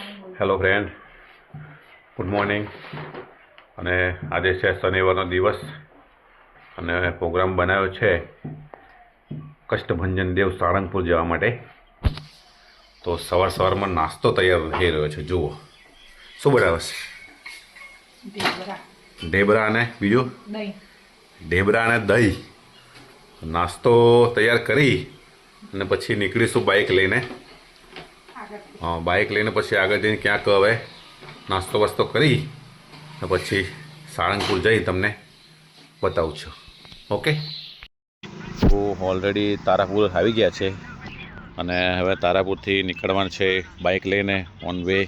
Hello friend, good morning. અને આજે છે શનિવારનો દિવસ અને પ્રોગ્રામ બનાવ્યો છે કષ્ટભંજન દેવ સાળંગપુર જવા માટે. તો સવારમાં નાસ્તો તૈયાર થઈ રહ્યો છે. જુઓ શું બનાવે છે. ઢેબરા અને બીજું ઢેબરા અને દહીં. નાસ્તો તૈયાર કરી અને પછી નીકળીશું બાઇક લઈને. બાઇક લઈને પછી આગળ જઈને ક્યાંક હવે નાસ્તો વાસ્તો કરી અને પછી સાળંગપુર જઈ તમને બતાવું છું. ઓકે. તો ઓલરેડી તારાપુર આવી ગયા છે અને હવે તારાપુરથી નીકળવાનું છે બાઇક લઈને ઓન વે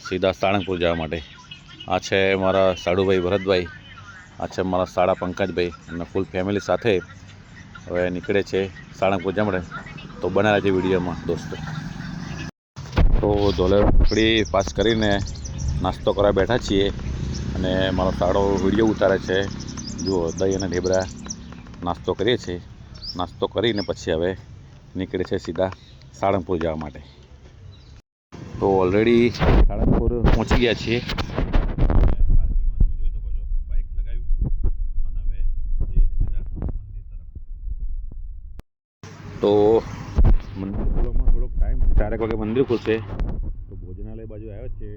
સીધા સાળંગપુર જવા માટે. આ છે મારા સાડુભાઈ ભરતભાઈ, આ છે મારા સાળા પંકજભાઈ અને ફૂલ ફેમિલી સાથે હવે નીકળે છે સાળંગપુર જવા માટે. તો બનાવ્યા છે વિડીયોમાં દોસ્તો. તો ધોલેપડી પાસ કરીને નાસ્તો કરવા બેઠા છીએ અને મારો સાડો વિડીયો ઉતારે છે. જુઓ દહીં અને ઢેબરા નાસ્તો કરીએ છીએ. નાસ્તો કરીને પછી હવે નીકળે છે સીધા સાળંગપુર જવા માટે. તો ઓલરેડી સાળંગપુર પહોંચી ગયા છીએ. બાઇક લગાવ્યું અને હવે જઈએ સીધા મંદિર તરફ. તો મંદિર ખુલવામાં થોડોક ટાઈમ છે, 4 વાગે મંદિર ખુલશે. તો ભોજનાલય બાજુ આવ્યો છે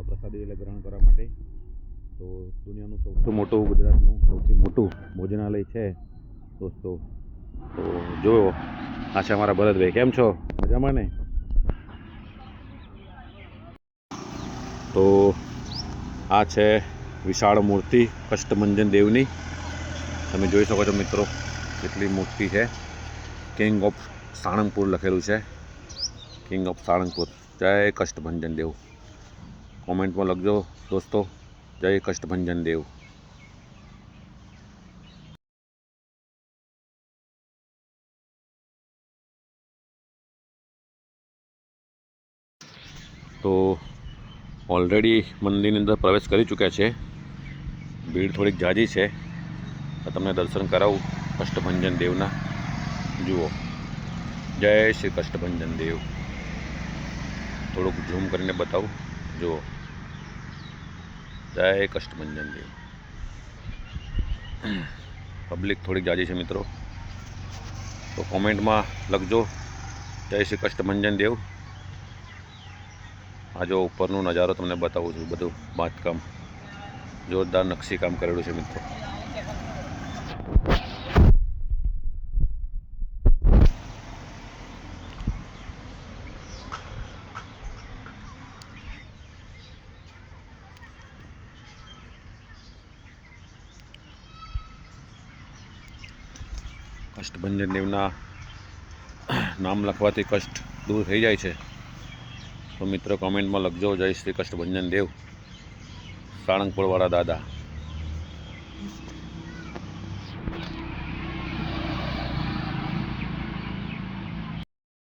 પ્રસાદી એટલે ગ્રહણ કરવા માટે. તો દુનિયાનું સૌથી મોટું, ગુજરાતનું સૌથી મોટું ભોજનાલય છે દોસ્તો. તો જોયો આ છે અમારા ભરતભાઈ. કેમ છો? મજામાં ને? તો આ છે વિશાળ મૂર્તિ કષ્ટભંજન દેવની. તમે જોઈ શકો છો મિત્રો કેટલી મૂર્તિ છે. કિંગ ઓફ સાળંગપુર લખેલું છે. King of Salangpur. જય કષ્ટભંજન દેવ. કોમેન્ટમાં લખજો દોસ્તો, જય કષ્ટભંજન દેવ. તો ઓલરેડી મંદિરની અંદર પ્રવેશ કરી ચૂક્યા છે. ભીડ થોડીક ઝાઝી છે. તો તમને દર્શન કરાવું કષ્ટભંજન દેવના. જુઓ, જય શ્રી કષ્ટભંજન દેવ. થોડુંક ઝૂમ કરીને બતાવું. જુઓ, જય કષ્ટભંજન દેવ. પબ્લિક થોડીક જાજી છે મિત્રો. તો કોમેન્ટમાં લખજો જય શ્રી કષ્ટભંજન દેવ. આ જો ઉપરનો નજારો તમને બતાવું છું. બધું બાંધકામ જોરદાર નકશી કામ કરેલું છે મિત્રો. કષ્ટભંજન દેવના નામ લખવાથી કષ્ટ દૂર થઈ જાય છે. તો મિત્રો કોમેન્ટમાં લખજો જય શ્રી કષ્ટભંજન દેવ, સાળંગપુરવાળા દાદા.